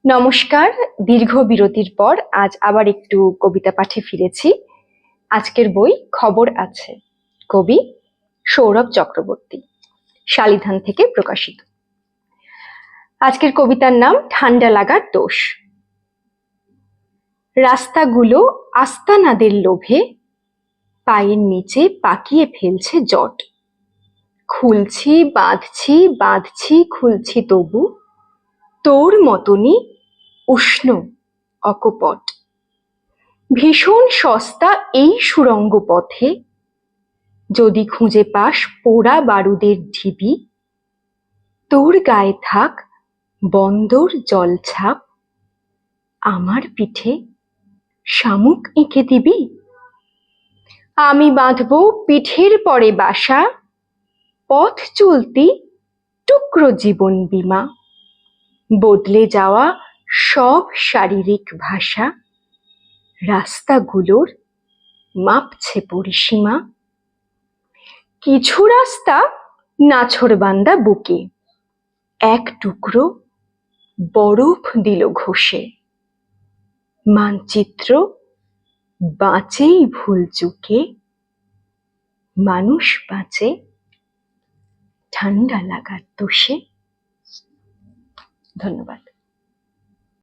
নমস্কার। দীর্ঘ বিরতির পর আজ আবার একটু কবিতা পাঠে ফিরেছি। আজকের বই খবর আছে, কবি সৌরভ চক্রবর্তী, শালিধান থেকে প্রকাশিত। আজকের কবিতার নাম ঠান্ডা লাগার দোষ। রাস্তাগুলো আস্তানাদের লোভে পায়ের নিচে পাকিয়ে ফেলছে জট। খুলছি বাঁধছি, বাঁধছি খুলছি, তবু তোর মতনই উষ্ণ অকপট। ভীষণ সস্তা এই সুড়ঙ্গ পথে, যদি খুঁজে পাস পোড়া বারুদের ঢিবি। তোর গায়ে থাক বন্দর জলছাপ, আমার পিঠে শামুক এঁকে দিবি। আমি বাঁধবো পিঠের পরে বাসা, পথ চলতি টুকরো জীবন বীমা। বদলে যাওয়া সব শারীরিক ভাষা, রাস্তাগুলোর মাপছে পরিসীমা। কিছু রাস্তা নাছোড়বান্দা বুকে, এক টুকরো বরফ দিল ঘষে। মানচিত্র বাঁচেই ভুল চুকে, মানুষ বাঁচে ঠান্ডা লাগার দোষে। ধন্যবাদ।